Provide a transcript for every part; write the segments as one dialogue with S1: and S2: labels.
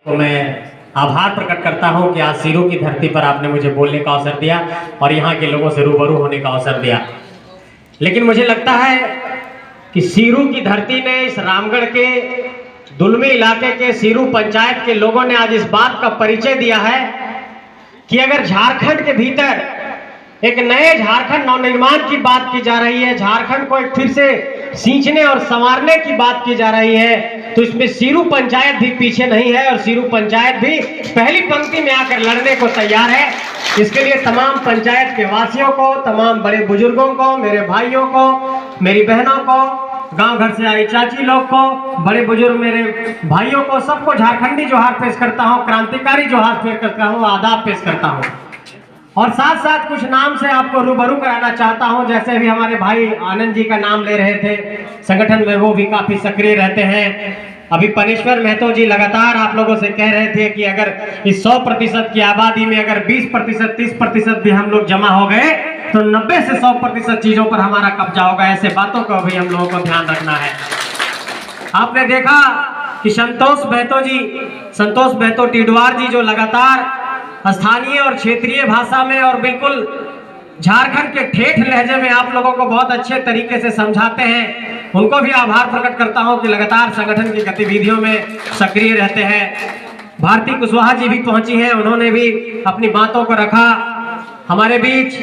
S1: तो मैं आभार प्रकट करता हूं कि आज सीरू की धरती पर आपने मुझे बोलने का अवसर दिया और यहाँ के लोगों से रूबरू होने का अवसर दिया। लेकिन मुझे लगता है कि सीरू की धरती ने, इस रामगढ़ के दुलमी इलाके के सीरू पंचायत के लोगों ने आज इस बात का परिचय दिया है कि अगर झारखंड के भीतर एक नए झारखंड नवनिर्माण की बात की जा रही है, झारखंड को एक फिर से सींचने और संवारने की बात की जा रही है, तो इसमें सीरू पंचायत भी पीछे नहीं है और सीरू पंचायत भी पहली पंक्ति में आकर लड़ने को तैयार है। इसके लिए तमाम पंचायत के वासियों को, तमाम बड़े बुजुर्गों को, मेरे भाइयों को, मेरी बहनों को, गांव घर से आई चाची लोग को, बड़े बुजुर्ग मेरे भाइयों को, सबको झारखंडी जोहार पेश करता हूँ, क्रांतिकारी जोहार पेश करता हूँ, आदाब पेश करता हूँ। और साथ साथ कुछ नाम से आपको रूबरू कराना चाहता हूं। जैसे अभी हमारे भाई आनंद जी का नाम ले रहे थे, संगठन में वो भी काफी सक्रिय रहते हैं। अभी पनेश्वर महतो जी लगातार आप लोगों से कह रहे थे कि अगर इस 100% की आबादी में अगर 20%, 30% भी हम लोग जमा हो गए तो 90 से 100% चीजों पर हमारा कब्जा होगा। ऐसे बातों को भी हम लोगों को ध्यान रखना है। आपने देखा कि संतोष महतो टिडवार जी जो लगातार स्थानीय और क्षेत्रीय भाषा में और बिल्कुल झारखंड के ठेठ लहजे में आप लोगों को बहुत अच्छे तरीके से समझाते हैं, उनको भी आभार प्रकट करता हूं कि लगातार संगठन की गतिविधियों में सक्रिय रहते हैं। भारती कुशवाहा जी भी पहुंची हैं, उन्होंने भी अपनी बातों को रखा। हमारे बीच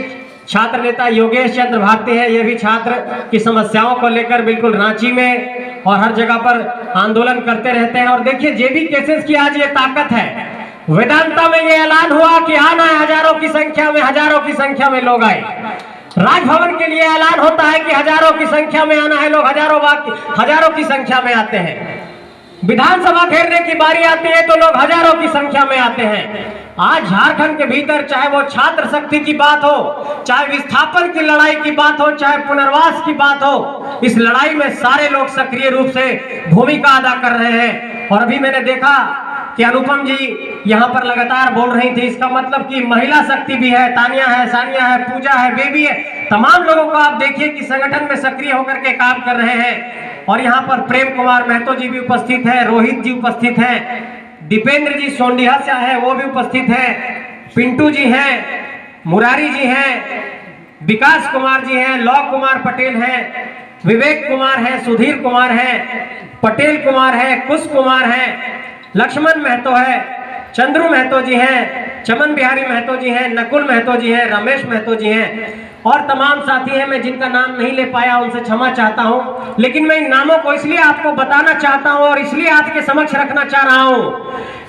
S1: छात्र नेता योगेश चंद्र भारती है, ये भी छात्र की समस्याओं को लेकर बिल्कुल रांची में और हर जगह पर आंदोलन करते रहते हैं। और देखिए जेबी केसेस की आज ये ताकत है। वेदांता में ये ऐलान हुआ कि आना है हजारों की संख्या में लोग आए। राजभवन के लिए ऐलान होता है कि हजारों की संख्या में आना है लोग, हजारों की संख्या में आते हैं। विधानसभा घेरने की बारी आती है तो लोग हजारों की संख्या में आते हैं। आज झारखंड के भीतर चाहे वो छात्र शक्ति की बात हो, चाहे विस्थापन की लड़ाई की बात हो, चाहे पुनर्वास की बात हो, इस लड़ाई में सारे लोग सक्रिय रूप से भूमिका अदा कर रहे हैं। और अभी मैंने देखा कि अनुपम जी यहाँ पर लगातार बोल रही थी, इसका मतलब कि महिला शक्ति भी है, तानिया है, सानिया है, पूजा है, बेबी है, तमाम लोगों को आप देखिए कि संगठन में सक्रिय होकर के काम कर रहे हैं। और यहाँ पर प्रेम कुमार महतो जी भी उपस्थित है, रोहित जी उपस्थित हैं, दीपेंद्र जी सोंडिया से है वो भी उपस्थित है, पिंटू जी हैं, मुरारी जी हैं, विकास कुमार जी हैं, लौ कुमार पटेल हैं, विवेक कुमार है, सुधीर कुमार है, पटेल कुमार है, कुश कुमार है, लक्ष्मण महतो है, चंद्रू महतो जी हैं, चमन बिहारी महतो जी हैं, नकुल महतो जी हैं, रमेश महतो जी हैं और तमाम साथी हैं। मैं जिनका नाम नहीं ले पाया उनसे क्षमा चाहता हूं, लेकिन मैं इन नामों को इसलिए आपको बताना चाहता हूं और इसलिए आपके समक्ष रखना चाह रहा हूं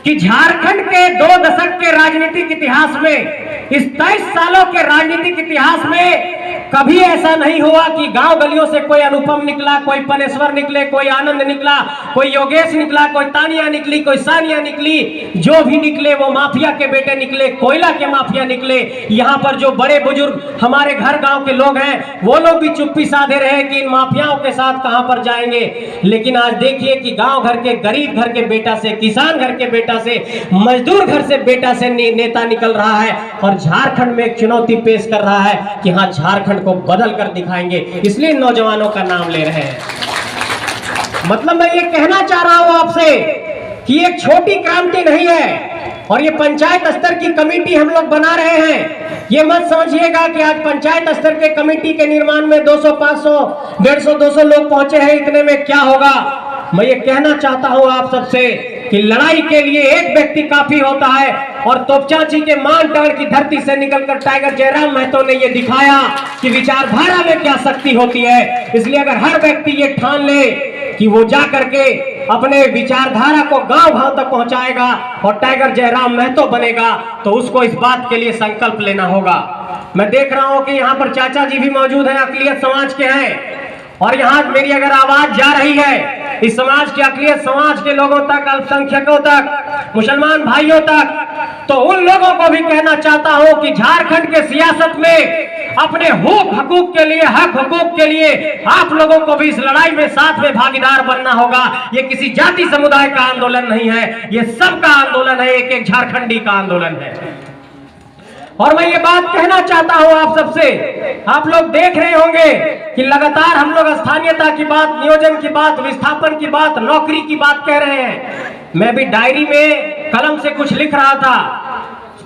S1: कि झारखंड के 2 दशक के राजनीतिक इतिहास में, इस 23 सालों के राजनीतिक इतिहास में कभी ऐसा नहीं हुआ कि गांव गलियों से कोई अनुपम निकला, कोई पनेश्वर निकले, कोई आनंद निकला, कोई योगेश निकला, कोई तानिया निकली, कोई सानिया निकली। जो भी निकले वो माफिया के बेटे निकले, कोयला के माफिया निकले। यहाँ पर जो बड़े बुजुर्ग हमारे घर गांव के लोग हैं वो लोग भी चुप्पी साधे रहे कि इन माफियाओं के साथ कहां पर जाएंगे। लेकिन आज देखिए कि गांव घर के गरीब घर के बेटा से, किसान घर के बेटा से, मजदूर घर से बेटा से नेता निकल रहा है और झारखंड में एक चुनौती पेश कर रहा है कि हाँ झारखंड को बदल कर दिखाएंगे। इसलिए नौजवानों का नाम ले रहे हैं। मतलब मैं ये कहना चाह रहा हूं आपसे कि एक छोटी क्रांति नहीं है और ये पंचायत स्तर की कमेटी हम लोग बना रहे हैं। ये मत समझिएगा कि आज पंचायत स्तर के कमेटी के निर्माण में 200, 500, 150, 200 लोग पहुंचे हैं, इतने में क्या होगा। मैं ये कहना चाहता हूं आप सबसे कि लड़ाई के लिए एक व्यक्ति काफी होता है और तोपचांची के मानटाड़ की धरती से निकलकर टाइगर जयराम महतो ने ये दिखाया कि विचारधारा में क्या शक्ति होती है। इसलिए अगर हर व्यक्ति ये ठान ले कि वो जा करके अपने विचारधारा को गांव-गांव तक पहुंचाएगा और टाइगर जयराम महतो बनेगा, तो उसको इस बात के लिए संकल्प लेना होगा। मैं देख रहा हूं कि यहाँ पर चाचा जी भी मौजूद हैं, अकलियत समाज के हैं और यहाँ मेरी अगर आवाज जा रही है इस समाज के, अकलियत समाज के लोगों तक, अल्पसंख्यकों तक, मुसलमान भाइयों तक, तो उन लोगों को भी कहना चाहता हूं कि झारखंड के सियासत में अपने हकूक के लिए, हक हकूक के लिए आप लोगों को भी इस लड़ाई में साथ में भागीदार बनना होगा। ये किसी जाति समुदाय का आंदोलन नहीं है, ये सबका आंदोलन है, एक एक झारखंडी का आंदोलन है। और मैं ये बात कहना चाहता हूं आप सबसे, आप लोग देख रहे होंगे कि लगातार हम लोग स्थानीयता की बात, नियोजन की बात, विस्थापन की बात, नौकरी की बात कह रहे हैं। मैं भी डायरी में
S2: कलम से कुछ लिख रहा था।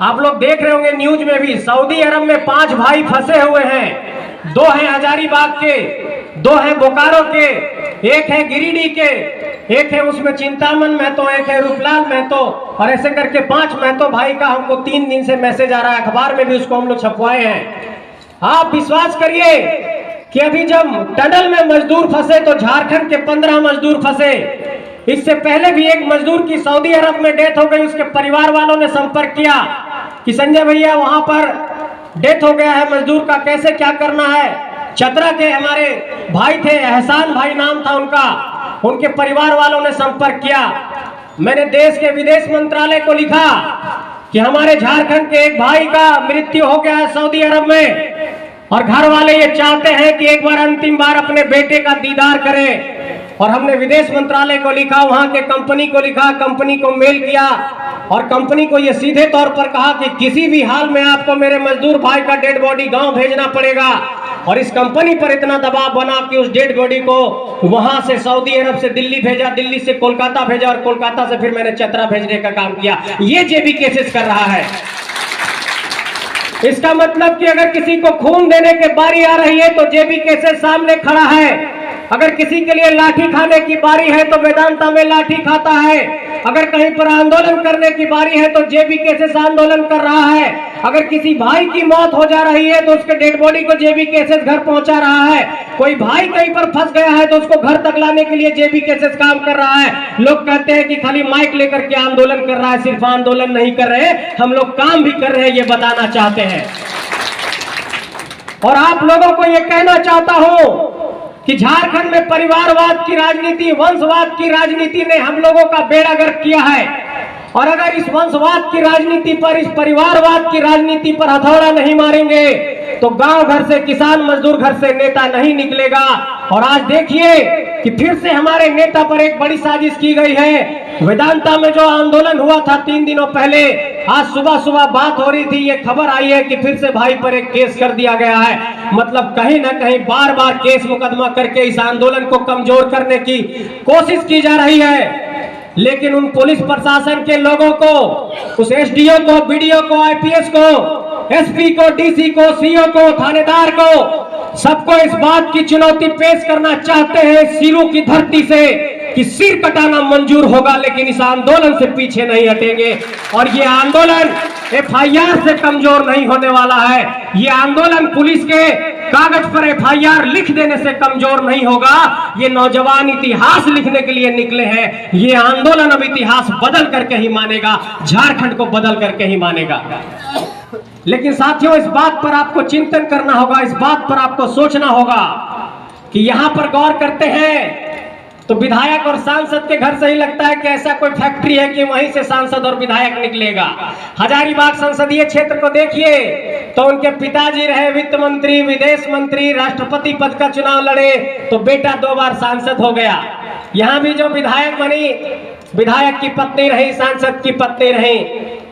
S2: आप लोग देख रहे होंगे न्यूज में भी, सऊदी अरब में 5 भाई फंसे हुए हैं। 2 हैं हजारीबाग के, 2 हैं बोकारो के, 1 है गिरिडीह के, 1 है उसमें चिंतामन महतो, 1 है रूपलाल महतो, और ऐसे करके 5 महतो भाई का हमको 3 दिन से मैसेज आ रहा है। अखबार में भी उसको हम लोग छपवाए हैं। आप विश्वास करिए कि अभी जब टनल में मजदूर फंसे तो झारखंड के 15 मजदूर फंसे। इससे पहले भी एक मजदूर की सऊदी अरब में डेथ हो गई। उसके परिवार वालों ने संपर्क किया कि संजय भैया वहां पर डेथ हो गया है मजदूर का, कैसे क्या करना है। चतरा के हमारे भाई थे, एहसान भाई नाम था उनका, उनके परिवार वालों ने संपर्क किया। मैंने देश के विदेश मंत्रालय को लिखा कि हमारे झारखंड के एक भाई का मृत्यु हो गया है सऊदी अरब में, और घर वाले ये चाहते हैं कि एक बार अंतिम बार अपने बेटे का दीदार करें। और हमने विदेश मंत्रालय को लिखा, वहां के कंपनी को लिखा, कंपनी को मेल किया, और कंपनी को ये सीधे तौर पर कहा कि किसी भी हाल में आपको मेरे मजदूर भाई का डेड बॉडी गांव भेजना पड़ेगा। और इस कंपनी पर इतना दबाव बना कि उस डेड बॉडी को वहां से सऊदी अरब से दिल्ली भेजा, दिल्ली से कोलकाता भेजा, और कोलकाता से फिर मैंने चतरा भेजने का काम किया। ये जेबी केसेस कर रहा है। इसका मतलब कि अगर किसी को खून देने की बारी आ रही है तो जेबी केसेस सामने खड़ा है। अगर किसी के लिए लाठी खाने की बारी है तो वेदांता में लाठी खाता है। अगर कहीं पर आंदोलन करने की बारी है तो जेबी केसेस आंदोलन कर रहा है। अगर किसी भाई की मौत हो जा रही है तो उसके डेड बॉडी को जेबी केसेस घर पहुंचा रहा है। कोई भाई कहीं पर फंस गया है तो उसको घर तक लाने के लिए जेबी केसेस काम कर रहा है। लोग कहते हैं कि खाली माइक लेकर के आंदोलन कर रहा है, सिर्फ आंदोलन नहीं कर रहे, हम लोग काम भी कर रहे हैं, ये बताना चाहते हैं। और आप लोगों को ये कहना चाहता हूं कि झारखंड में परिवारवाद की राजनीति, वंशवाद की राजनीति ने हम लोगों का बेड़ा गर्क किया है। और अगर इस वंशवाद की राजनीति पर, इस परिवारवाद की राजनीति पर हथौड़ा नहीं मारेंगे तो गांव घर से, किसान मजदूर घर से नेता नहीं निकलेगा। और आज देखिए कि फिर से हमारे नेता पर एक बड़ी साजिश की गई है। वेदांता में जो आंदोलन हुआ था 3 दिनों पहले, आज सुबह सुबह बात हो रही थी, ये खबर आई है कि फिर से भाई पर एक केस कर दिया गया है। मतलब कहीं ना कहीं बार बार केस मुकदमा करके इस आंदोलन को कमजोर करने की कोशिश की जा रही है। लेकिन उन पुलिस प्रशासन के लोगों को, उस एसडीओ को, बीडीओ को, आईपीएस को, एसपी को, डीसी को, सीओ को, थानेदार को, सबको इस बात की चुनौती पेश करना चाहते हैं सिरों की धरती से कि सिर कटाना मंजूर होगा, लेकिन इस आंदोलन से पीछे नहीं हटेंगे। और ये आंदोलन एफआईआर से कमजोर नहीं होने वाला है। ये आंदोलन पुलिस के कागज पर एफआईआर लिख देने से कमजोर नहीं होगा। ये नौजवान इतिहास लिखने के लिए निकले हैं। ये आंदोलन अब इतिहास बदल करके ही मानेगा, झारखंड को बदल करके ही मानेगा। लेकिन साथियों, इस बात पर आपको चिंतन करना होगा, इस बात पर आपको सोचना होगा कि यहां पर गौर करते हैं तो विधायक और सांसद के घर से ही लगता है कि ऐसा कोई फैक्ट्री है कि वहीं से सांसद और विधायक निकलेगा। हजारीबाग संसदीय क्षेत्र को देखिए तो उनके पिताजी रहे वित्त मंत्री, विदेश मंत्री, राष्ट्रपति पद का चुनाव लड़े तो बेटा 2 बार सांसद हो गया। यहाँ भी जो विधायक बनी, विधायक की पत्नी रही, सांसद की पत्नी रही।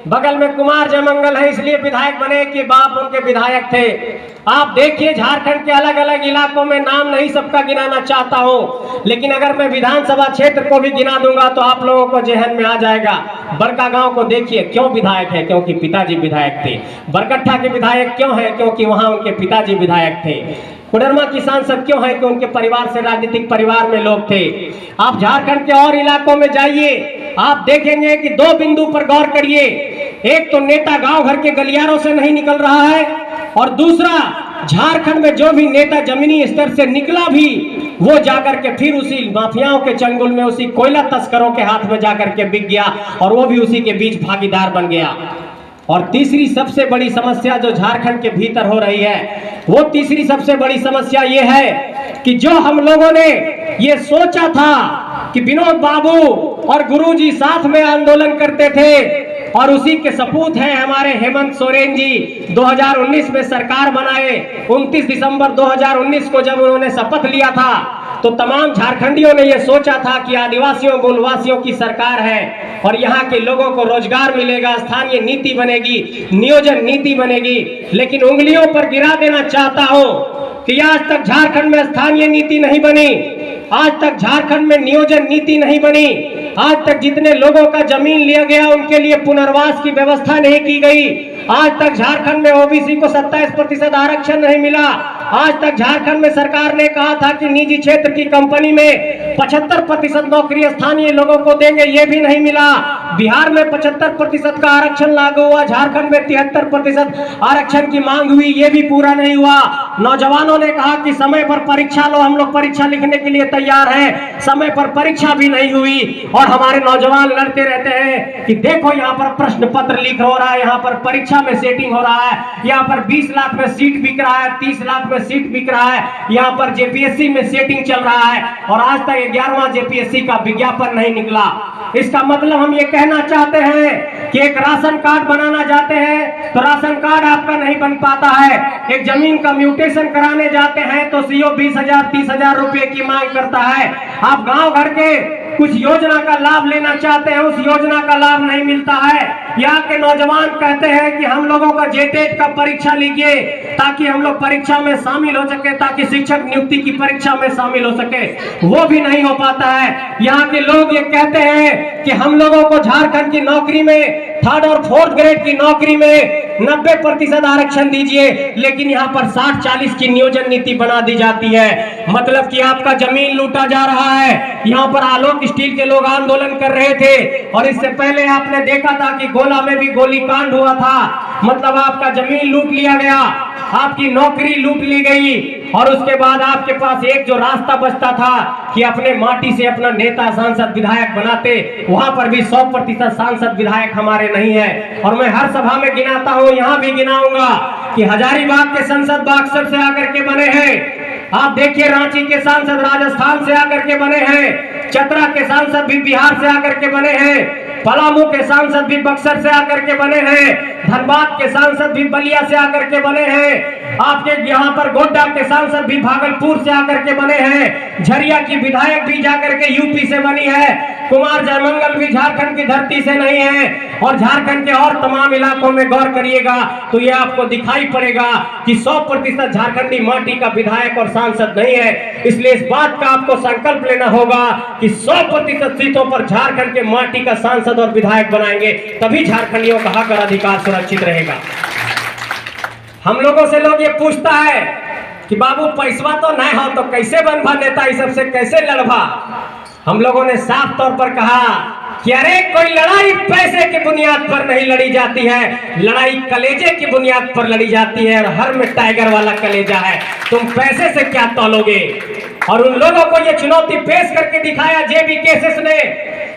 S2: बगल में कुमार जयमंगल है इसलिए विधायक बने कि बाप उनके विधायक थे। आप देखिए झारखंड के अलग अलग इलाकों में, नाम नहीं सबका गिनाना चाहता हूं, लेकिन अगर मैं विधानसभा क्षेत्र को भी गिना दूंगा तो आप लोगों को जहन में आ जाएगा। बरका गांव को देखिए, क्यों विधायक है? क्योंकि पिताजी विधायक थे। बरकट्ठा के विधायक क्यों है? क्योंकि वहां उनके पिताजी विधायक थे। कोडरमा की सांसद क्यों है? कि उनके परिवार से, राजनीतिक परिवार में लोग थे। आप झारखंड के और इलाकों में जाइए, आप देखेंगे कि 2 बिंदु पर गौर करिए। एक तो नेता गांव घर के गलियारों से नहीं निकल रहा है, और दूसरा झारखंड में जो भी नेता जमीनी स्तर से निकला भी वो जाकर के फिर उसी माफियाओं के चंगुल में, उसी कोयला तस्करों के हाथ में जाकर के बिक गया और वो भी उसी के बीच भागीदार बन गया। और तीसरी सबसे बड़ी समस्या जो झारखंड के भीतर हो रही है, वो तीसरी सबसे बड़ी समस्या ये है कि जो हम लोगों ने ये सोचा था कि विनोद बाबू और गुरुजी साथ में आंदोलन करते थे, और उसी के सपूत हैं हमारे हेमंत सोरेन जी। 2019 में सरकार बनाए। 29 दिसंबर 2019 को जब उन्होंने शपथ लिया था तो तमाम झारखंडियों ने यह सोचा था कि आदिवासियों, मूलवासियों की सरकार है और यहाँ के लोगों को रोजगार मिलेगा, स्थानीय नीति बनेगी, नियोजन नीति बनेगी। लेकिन उंगलियों पर गिरा देना चाहता हूं कि आज तक झारखंड में स्थानीय नीति नहीं बनी, आज तक झारखंड में नियोजन नीति नहीं बनी, आज तक जितने लोगों का जमीन लिया गया उनके लिए पुनर्वास की व्यवस्था नहीं की गई, आज तक झारखंड में ओबीसी को 27% आरक्षण नहीं मिला, आज तक झारखंड में सरकार ने कहा था कि निजी क्षेत्र की कंपनी में 75% नौकरी स्थानीय लोगों को देंगे, ये भी नहीं मिला। बिहार में 75% का आरक्षण लागू हुआ, झारखंड में 73% आरक्षण की मांग हुई, ये भी पूरा नहीं हुआ। नौजवानों ने कहा कि समय पर परीक्षा लो, हम लोग परीक्षा लिखने के लिए तैयार हैं, समय पर परीक्षा भी नहीं हुई और हमारे नौजवान लड़ते रहते हैं कि देखो यहाँ पर प्रश्न पत्र लीक हो रहा है, यहाँ पर परीक्षा में सेटिंग हो रहा है, यहाँ पर 20 लाख में सीट बिक रहा है, 30 लाख में सीट बिक रहा है, यहाँ पर जेपीएससी में सेटिंग चल रहा है और आज तक 11वां जेपीएससी का विज्ञापन नहीं निकला। इसका मतलब हम ये कहना चाहते हैं कि एक राशन कार्ड बनाना चाहते हैं तो राशन कार्ड आपका नहीं बन पाता है, एक जमीन का म्यूटेशन कराने जाते हैं तो सीओ 20,000 30,000 रुपए की मांग करता है। आप गांव घर के कुछ योजना का लाभ लेना चाहते हैं, उस योजना का लाभ नहीं मिलता है। यहाँ के नौजवान कहते हैं कि हम लोगों का जेटेट का परीक्षा लीजिए ताकि हम लोग परीक्षा में शामिल हो सके, ताकि शिक्षक नियुक्ति की परीक्षा में शामिल हो सके, वो भी नहीं हो पाता है। यहाँ के लोग ये कहते हैं कि हम लोगों को झारखंड की नौकरी में 3rd और 4th ग्रेड की नौकरी में 90% आरक्षण दीजिए, लेकिन यहाँ पर 60-40 की नियोजन नीति बना दी जाती है। मतलब कि आपका जमीन लूटा जा रहा है। यहाँ पर आलोक स्टील के लोग आंदोलन कर रहे थे और इससे पहले आपने देखा था कि गोला में भी गोलीकांड हुआ था। मतलब आपका जमीन लूट लिया गया, आपकी नौकरी लूट ली गई और उसके बाद आपके पास एक जो रास्ता बचता था कि अपने माटी से अपना नेता सांसद विधायक बनाते, वहां पर भी 100% सांसद विधायक हमारे नहीं है। और मैं हर सभा में गिनाता हूं, यहां भी गिनाऊंगा कि हजारीबाग के सांसद बक्सर से आकर के बने हैं, आप देखिए रांची के सांसद राजस्थान से आकर के बने हैं, चतरा के सांसद भी बिहार से आकर के बने हैं, पलामू के सांसद भी बक्सर से आकर के बने हैं, धनबाद के सांसद भी बलिया से आकर के बने हैं, आपके यहाँ पर गोड्डा के सांसद भी भागलपुर से आकर के बने हैं, झरिया की विधायक भी जाकर के यूपी से बनी है, कुमार जयमंगल भी झारखंड की धरती से नहीं है। और झारखंड के और तमाम इलाकों में गौर करिएगा तो ये आपको दिखाई पड़ेगा कि 100% झारखंडी माटी का विधायक और सांसद नहीं है। इसलिए इस बात का आपको संकल्प लेना होगा कि 100% सीटों पर झारखंड के माटी का सांसद और विधायक बनाएंगे, तभी झारखंडियों का हक और अधिकार सुरक्षित रहेगा। हम लोगों से लोग ये पूछता है कि बाबू पैसवा तो नहीं हो तो कैसे बनवा नेता, इस सबसे कैसे लड़वा। हम लोगों ने साफ तौर पर कहा कि अरे कोई लड़ाई पैसे की बुनियाद पर नहीं लड़ी जाती है, लड़ाई कलेजे की बुनियाद पर लड़ी जाती है और हर में टाइगर वाला कलेजा है, तुम पैसे से क्या तौलोगे। और उन लोगों को ये चुनौती पेश करके दिखाया जेबी केसेस ने।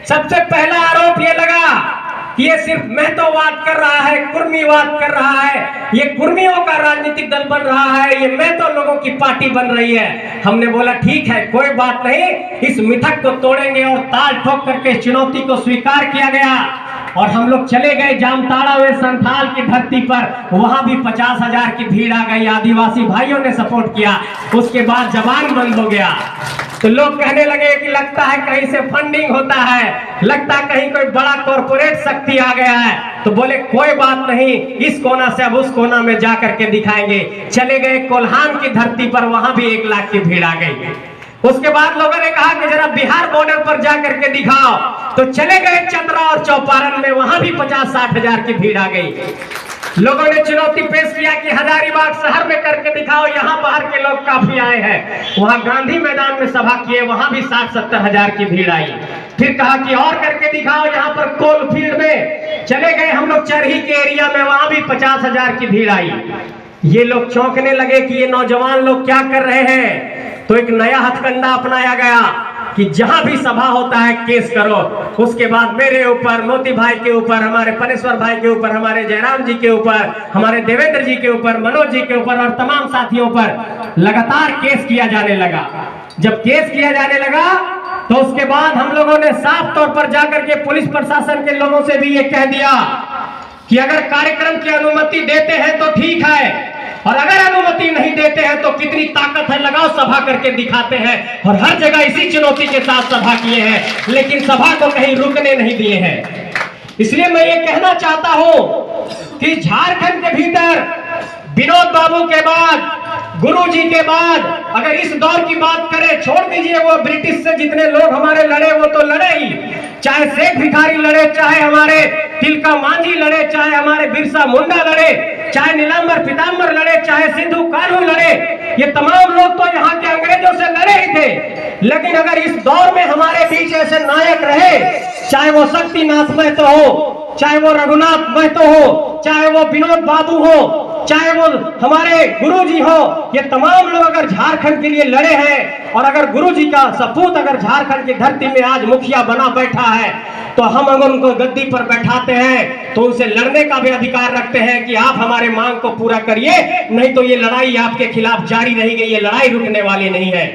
S2: सबसे पहला आरोप ये लगा कि ये सिर्फ महतोवाद कर रहा है, कुर्मीवाद कर रहा है, ये कुर्मियों का राजनीतिक दल बन रहा है, ये महतो लोगों की पार्टी बन रही है। हमने बोला ठीक है, कोई बात नहीं, इस मिथक को तोड़ेंगे और ताल ठोक करके इस चुनौती को स्वीकार किया गया। और हम लोग चले गए जामताड़ा में संथाल की धरती पर, वहां भी 50,000 की भीड़ आ गई, आदिवासी भाइयों ने सपोर्ट किया। उसके बाद जबान बंद हो गया तो लोग कहने लगे कि लगता है कहीं से फंडिंग होता है, लगता है कहीं कोई बड़ा कॉर्पोरेट शक्ति आ गया है। तो बोले कोई बात नहीं, इस कोना से अब उस कोना में जा करके दिखाएंगे। चले गए कोल्हान की धरती पर, वहां भी 1 लाख की भीड़ आ गई। उसके बाद लोगों ने कहा कि जरा बिहार बॉर्डर पर जा करके दिखाओ, तो चले गए चतरा और चौपारण में, वहां भी 50-60 हजार की भीड़ आ गई। लोगों ने चुनौती पेश किया कि हजारीबाग शहर में करके दिखाओ, यहाँ बाहर के लोग काफी आए हैं। वहां गांधी मैदान में सभा किए, वहां भी 60-70 हजार की भीड़ आई। फिर कहा कि और करके दिखाओ, यहाँ पर कोलफील्ड में चले गए हम लोग, चरही के एरिया में, वहां भी 50 हजार की भीड़ आई। ये लोग चौंकने लगे कि ये नौजवान लोग क्या कर रहे हैं। तो एक नया हथकंडा अपनाया गया कि जहां भी सभा होता है केस करो। उसके बाद मेरे ऊपर, मोती भाई के ऊपर, हमारे पनेश्वर भाई के ऊपर, हमारे जयराम जी के ऊपर, हमारे देवेंद्र जी के ऊपर, मनोज जी के ऊपर और तमाम साथियों पर लगातार केस किया जाने लगा। जब केस किया जाने लगा तो उसके बाद हम लोगों ने साफ तौर पर जाकर के पुलिस प्रशासन के लोगों से भी ये कह दिया कि अगर कार्यक्रम की अनुमति देते हैं तो ठीक है, और अगर अनुमति नहीं देते हैं तो कितनी ताकत है, लगाओ सभा करके दिखाते हैं। और हर जगह इसी चुनौती के साथ सभा किए हैं, लेकिन सभा को कहीं रुकने नहीं दिए हैं। इसलिए मैं ये कहना चाहता हूं कि झारखंड के भीतर विनोद बाबू के बाद गुरुजी के बाद अगर इस दौर की बात करें, छोड़ दीजिए वो ब्रिटिश से जितने लोग हमारे लड़े वो तो लड़े ही, चाहे शेख भिखारी लड़े, चाहे हमारे तिलका मांझी लड़े, चाहे हमारे बिरसा मुंडा लड़े, चाहे नीलांबर पीतांबर लड़े, चाहे सिंधु कान्हू लड़े, ये तमाम लोग तो यहाँ के अंग्रेजों से लड़े ही थे। लेकिन अगर इस दौर में हमारे बीच ऐसे नायक रहे, चाहे वो शक्तिनाथ महतो हो, चाहे वो रघुनाथ महतो हो, चाहे वो विनोद बाबू हो, चाहे वो हमारे गुरुजी हो, ये तमाम लोग अगर झारखंड के लिए लड़े हैं और अगर गुरुजी का सपूत अगर झारखंड की धरती में आज मुखिया बना बैठा है, तो हम अगर उनको गद्दी पर बैठाते हैं तो उनसे लड़ने का भी अधिकार रखते हैं कि आप हमारे मांग को पूरा करिए, नहीं तो ये लड़ाई आपके खिलाफ जारी रहेगी, ये लड़ाई रुकने वाली नहीं है।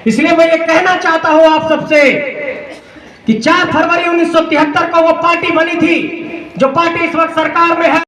S2: इसलिए मैं ये कहना चाहता हूं आप सबसे कि 4 फरवरी 1973 को वो पार्टी बनी थी जो पार्टी इस वक्त सरकार में है।